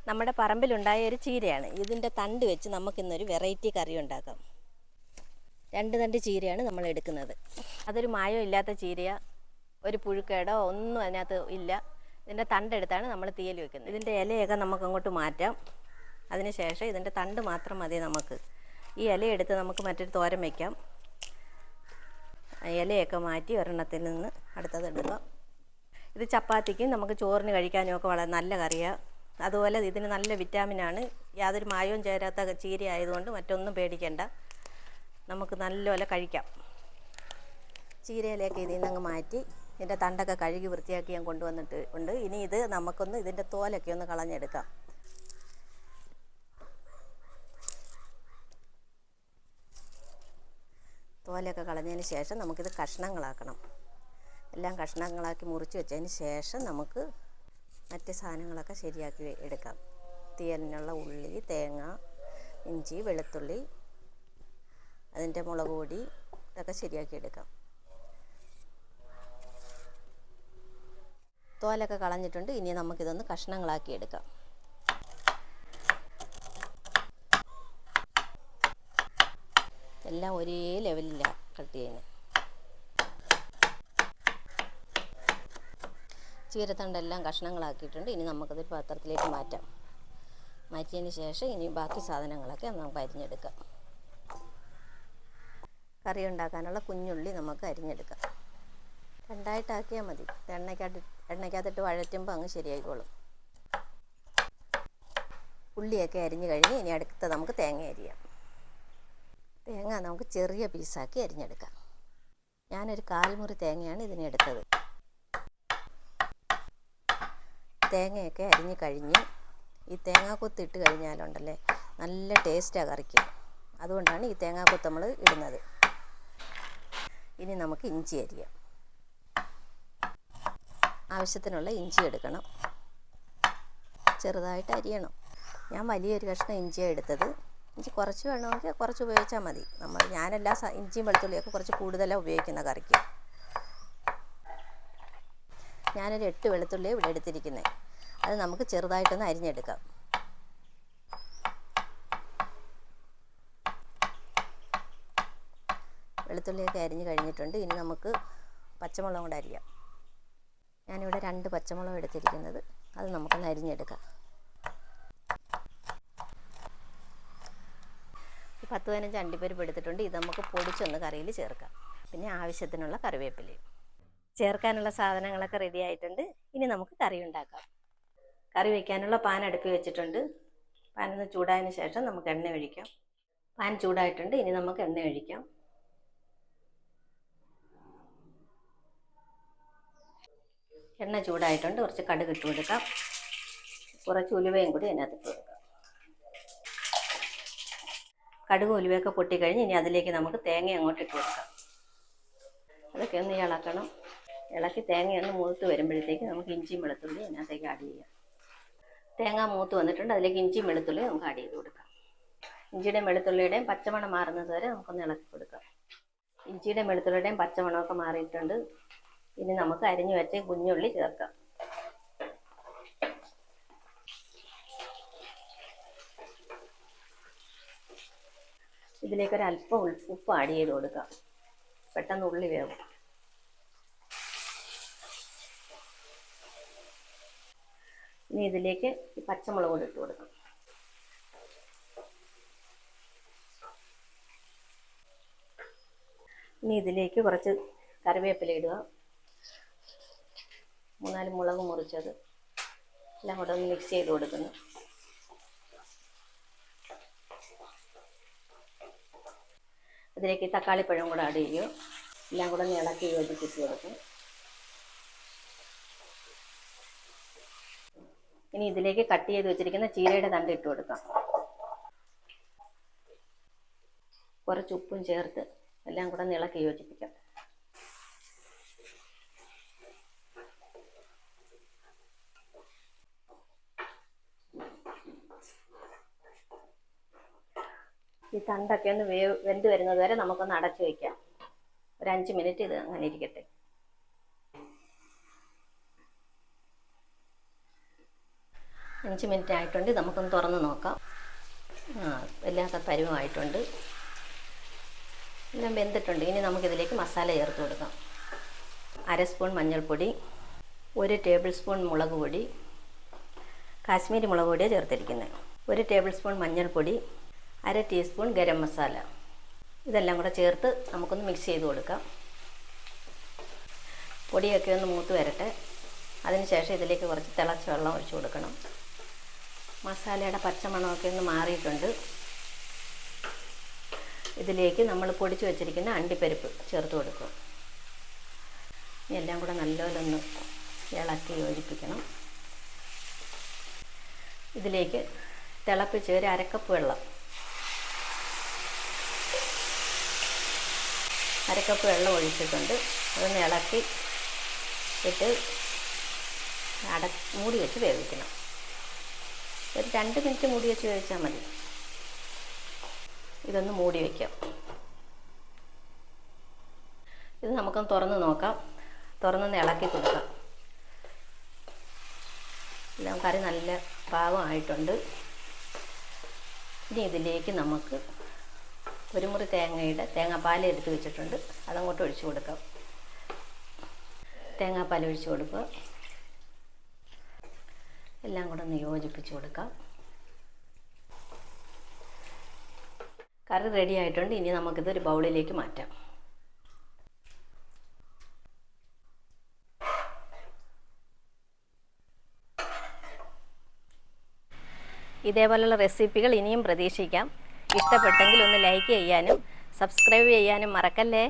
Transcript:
നമ്മുടെ പറമ്പിലുണ്ടായ ഒരു ചീരയാണ്. ഇതിൻ്റെ തണ്ട് വെച്ച് നമുക്കിന്നൊരു വെറൈറ്റി കറി ഉണ്ടാക്കാം. 2 തണ്ട് ചീരയാണ് നമ്മൾ എടുക്കുന്നത്. അതൊരു മായം ഇല്ലാത്ത ചീരയാണ്. ഒരു പുഴുക്കേടോ ഒന്നും അതിനകത്ത് ഇല്ല. ഇതിൻ്റെ തണ്ടെടുത്താണ് നമ്മൾ തീയൽ വെക്കുന്നത്. ഇതിൻ്റെ ഇലയൊക്കെ നമുക്കങ്ങോട്ട് മാറ്റാം. അതിനുശേഷം ഇതിൻ്റെ തണ്ട് മാത്രം മതി നമുക്ക്. ഈ ഇലയെടുത്ത് നമുക്ക് മറ്റൊരു തോരൻ വയ്ക്കാം. ഇലയൊക്കെ മാറ്റി ഒരെണ്ണത്തിൽ നിന്ന് അടുത്തത് എടുക്കാം. ഇത് ചപ്പാത്തിക്കും നമുക്ക് ചോറിന് കഴിക്കാനും ഒക്കെ വളരെ നല്ല കറിയാണ്. അതുപോലെ ഇതിന് നല്ല വിറ്റാമിനാണ്. യാതൊരു മായവും ചേരാത്ത ചീര ആയതുകൊണ്ട് മറ്റൊന്നും പേടിക്കേണ്ട, നമുക്ക് നല്ലപോലെ കഴിക്കാം. ചീരയിലേക്ക് ഇതിൽ നിന്നങ്ങ് മാറ്റി ഇതിൻ്റെ തണ്ടൊക്കെ കഴുകി വൃത്തിയാക്കി ഞാൻ കൊണ്ടുവന്നിട്ട് ഉണ്ട്. ഇനി ഇത് നമുക്കൊന്ന് ഇതിൻ്റെ തോലൊക്കെ ഒന്ന് കളഞ്ഞെടുക്കാം. തോലൊക്കെ കളഞ്ഞതിന് ശേഷം നമുക്കിത് കഷ്ണങ്ങളാക്കണം. എല്ലാം കഷ്ണങ്ങളാക്കി മുറിച്ച് വെച്ചതിന് ശേഷം നമുക്ക് മറ്റ് സാധനങ്ങളൊക്കെ ശരിയാക്കി എടുക്കാം. തീയലിനുള്ള ഉള്ളി, തേങ്ങ, ഇഞ്ചി, വെളുത്തുള്ളി, അതിൻ്റെ മുളക് പൊടി ഇതൊക്കെ ശരിയാക്കി എടുക്കാം. തോലൊക്കെ കളഞ്ഞിട്ടുണ്ട്. ഇനി നമുക്കിതൊന്ന് കഷ്ണങ്ങളാക്കി എടുക്കാം. എല്ലാം ഒരേ ലെവലിലാണ് കട്ട് ചെയ്യുന്നത്. ചീരത്തണ്ടെല്ലാം കഷ്ണങ്ങളാക്കിയിട്ടുണ്ട്. ഇനി നമുക്കതൊരു പാത്രത്തിലേക്ക് മാറ്റാം. മാറ്റിയതിന് ശേഷം ഇനി ബാക്കി സാധനങ്ങളൊക്കെ നമുക്ക് അരിഞ്ഞെടുക്കാം. കറി ഉണ്ടാക്കാനുള്ള കുഞ്ഞുള്ളി നമുക്ക് അരിഞ്ഞെടുക്കാം. 2ആയിട്ടാക്കിയാൽ മതി. എണ്ണയ്ക്കകത്തിട്ട് വഴറ്റുമ്പോൾ അങ്ങ് ശരിയായിക്കോളും. ഉള്ളിയൊക്കെ അരിഞ്ഞ് കഴിഞ്ഞ് ഇനി അടുത്ത നമുക്ക് തേങ്ങ അരിയാം. തേങ്ങ നമുക്ക് ചെറിയ പീസാക്കി അരിഞ്ഞെടുക്കാം. ഞാനൊരു 1/4 മുറി തേങ്ങയാണ് ഇതിനെടുത്തത്. തേങ്ങയൊക്കെ അരിഞ്ഞ് കഴിഞ്ഞ് ഈ തേങ്ങാക്കൊത്ത് ഇട്ട് കഴിഞ്ഞാലുണ്ടല്ലേ നല്ല ടേസ്റ്റാണ് കറിക്ക്. അതുകൊണ്ടാണ് ഈ തേങ്ങാക്കൊത്ത് നമ്മൾ ഇടുന്നത്. ഇനി നമുക്ക് ഇഞ്ചി അരിയാം. ആവശ്യത്തിനുള്ള ഇഞ്ചി എടുക്കണം. ചെറുതായിട്ട് അരിയണം. ഞാൻ വലിയൊരു കഷ്ണം ഇഞ്ചിയാണ് എടുത്തത്. ഇഞ്ചി കുറച്ച് വേണമെങ്കിൽ കുറച്ച് ഉപയോഗിച്ചാൽ മതി. ഞാനെല്ലാ ഇഞ്ചിയും വെളുത്തുള്ളിയൊക്കെ കുറച്ച് കൂടുതലാണ് ഉപയോഗിക്കുന്ന കറിക്ക്. ഞാനൊരു 8 വെളുത്തുള്ളി ഇവിടെ എടുത്തിരിക്കുന്നത്. അത് നമുക്ക് ചെറുതായിട്ടൊന്ന് അരിഞ്ഞെടുക്കാം. വെളുത്തുള്ളിയൊക്കെ അരിഞ്ഞ് കഴിഞ്ഞിട്ടുണ്ട്. ഇനി നമുക്ക് പച്ചമുളകും കൂടെ അരിയാം. ഞാനിവിടെ 2 പച്ചമുളക് എടുത്തിരിക്കുന്നത്. അത് നമുക്കൊന്ന് അരിഞ്ഞെടുക്കാം. 10-15 അണ്ടിപ്പരിപ്പ് എടുത്തിട്ടുണ്ട്. ഇത് നമുക്ക് പൊടിച്ചൊന്ന് കറിയിൽ ചേർക്കാം. പിന്നെ ആവശ്യത്തിനുള്ള കറിവേപ്പിലയും ചേർക്കാനുള്ള സാധനങ്ങളൊക്കെ റെഡി ആയിട്ടുണ്ട്. ഇനി നമുക്ക് കറി ഉണ്ടാക്കാം. കറി വയ്ക്കാനുള്ള പാൻ അടുപ്പിൽ വെച്ചിട്ടുണ്ട്. പാൻ ഒന്ന് ചൂടായതിന് ശേഷം നമുക്ക് എണ്ണ ഒഴിക്കാം. പാൻ ചൂടായിട്ടുണ്ട്. ഇനി നമുക്ക് എണ്ണ ഒഴിക്കാം. എണ്ണ ചൂടായിട്ടുണ്ട്. കുറച്ച് കടുക് ഇട്ട് കൊടുക്കാം. കുറച്ച് ഉലുവയും കൂടി അതിനകത്ത് ഇട്ട് കൊടുക്കാം. കടുക് ഉലുവയൊക്കെ പൊട്ടിക്കഴിഞ്ഞ് ഇനി അതിലേക്ക് നമുക്ക് തേങ്ങ അങ്ങോട്ട് ഇട്ട് കൊടുക്കാം. അതൊക്കെ ഒന്ന് ഇളക്കണം. ഇളക്കി തേങ്ങയൊന്ന് മൂത്ത് വരുമ്പോഴത്തേക്ക് നമുക്ക് ഇഞ്ചിയും വെളുത്തുള്ളി അതിനകത്തേക്ക് ആഡ് ചെയ്യാം. തേങ്ങ മൂത്ത് വന്നിട്ടുണ്ട്. അതിലേക്ക് ഇഞ്ചിയും വെളുത്തുള്ളി നമുക്ക് ആഡ് ചെയ്ത് കൊടുക്കാം. ഇഞ്ചിയുടെയും വെളുത്തുള്ളിയുടെയും പച്ചമണം മാറുന്നത് വരെ നമുക്കൊന്ന് ഇളക്കി കൊടുക്കാം. ഇഞ്ചിയുടെയും വെളുത്തുള്ളിയുടെയും പച്ചമണമൊക്കെ മാറിയിട്ടുണ്ട്. ഇനി നമുക്ക് അരിഞ്ഞു വെച്ച് കുഞ്ഞുള്ളി ചേർക്കാം. ഇതിലേക്ക് ഒരല്പം ഉപ്പ് ആഡ് ചെയ്ത് കൊടുക്കാം. പെട്ടെന്ന് ഉള്ളി വേവും. ഇനി ഇതിലേക്ക് ഈ പച്ചമുളക് കൂടി ഇട്ട് കൊടുക്കാം. ഇനി ഇതിലേക്ക് കുറച്ച് കറിവേപ്പില ഇടുക. 3-4 മുളക് മുറിച്ചത് എല്ലാം കൂടെ ഒന്ന് മിക്സ് ചെയ്ത് കൊടുക്കുന്നു. അതിലേക്ക് തക്കാളിപ്പഴം കൂടെ ആഡ് ചെയ്യുക. എല്ലാം കൂടെ ഒന്ന് ഇളക്കി യോജിപ്പിച്ച് കൊടുക്കും. ഇനി ഇതിലേക്ക് കട്ട് ചെയ്ത് വെച്ചിരിക്കുന്ന ചീരയുടെ തണ്ട് ഇട്ട് കൊടുക്കാം. കുറച്ച് ഉപ്പും ചേർത്ത് എല്ലാം കൂടെ ഒന്ന് ഇളക്കി യോജിപ്പിക്കാം. ഈ തണ്ടൊക്കെ ഒന്ന് വെന്ത് വരുന്നത് വരെ നമുക്കൊന്ന് അടച്ചു വയ്ക്കാം. ഒരു 5 മിനിറ്റ് ഇത് അങ്ങനെ ഇരിക്കട്ടെ. 5 മിനിറ്റ് ആയിട്ടുണ്ട്. നമുക്കൊന്ന് തുറന്ന് നോക്കാം. എല്ലാം പരുവമായിട്ടുണ്ട്, എല്ലാം വെന്തിട്ടുണ്ട്. ഇനി നമുക്കിതിലേക്ക് മസാല ചേർത്ത് കൊടുക്കാം. 1/2 സ്പൂൺ മഞ്ഞൾപ്പൊടി, 1 ടേബിൾ സ്പൂൺ മുളക് പൊടി, കാശ്മീരി മുളക് പൊടിയാണ് ചേർത്തിരിക്കുന്നത്. 1 ടേബിൾ സ്പൂൺ മഞ്ഞൾപ്പൊടി, 1/2 ടീസ്പൂൺ ഗരം മസാല. ഇതെല്ലാം കൂടെ ചേർത്ത് നമുക്കൊന്ന് മിക്സ് ചെയ്ത് കൊടുക്കാം. പൊടിയൊക്കെ ഒന്ന് മൂത്ത് വരട്ടെ. അതിനുശേഷം ഇതിലേക്ക് കുറച്ച് തിളച്ച വെള്ളം ഒഴിച്ച് കൊടുക്കണം. മസാലയുടെ പച്ചമണമൊക്കെ ഒന്ന് മാറിയിട്ടുണ്ട്. ഇതിലേക്ക് നമ്മൾ പൊടിച്ച് വെച്ചിരിക്കുന്ന അണ്ടിപ്പരിപ്പ് ചേർത്ത് കൊടുക്കും. എല്ലാം കൂടെ നല്ലപോലെ ഒന്ന് ഇളക്കി യോജിപ്പിക്കണം. ഇതിലേക്ക് തിളപ്പിച്ച് ഒരു 1/2 കപ്പ് വെള്ളം, 1/2 കപ്പ് വെള്ളം ഒഴിച്ചിട്ടുണ്ട്. അതൊന്ന് ഇളക്കി ഇട്ട് മൂടി വെച്ച് വേവിക്കണം. ഒരു 2 മിനിറ്റ് മൂടി വെച്ച് വേവിച്ചാൽ മതി. ഇതൊന്ന് മൂടി വയ്ക്കാം. ഇത് നമുക്കൊന്ന് തുറന്ന് നോക്കാം. തുറന്നൊന്ന് ഇളക്കി കൊടുക്കാം. എല്ലാം കറി നല്ല പാകമായിട്ടുണ്ട്. ഇനി ഇതിലേക്ക് നമുക്ക് 1 മുറി തേങ്ങാപ്പാൽ എടുത്ത് വെച്ചിട്ടുണ്ട്. അതങ്ങോട്ട് ഒഴിച്ച് കൊടുക്കാം. തേങ്ങാപ്പാൽ ഒഴിച്ച് കൊടുക്കുക. എല്ലാം കൂടെ ഒന്ന് യോജിപ്പിച്ച് കൊടുക്കാം. കറി റെഡി ആയിട്ടുണ്ട്. ഇനി നമുക്കിതൊരു ബൗളിലേക്ക് മാറ്റാം. ഇതേപോലുള്ള റെസിപ്പികൾ ഇനിയും പ്രതീക്ഷിക്കാം. ഇഷ്ടപ്പെട്ടെങ്കിൽ ഒന്ന് ലൈക്ക് ചെയ്യാനും സബ്സ്ക്രൈബ് ചെയ്യാനും മറക്കല്ലേ.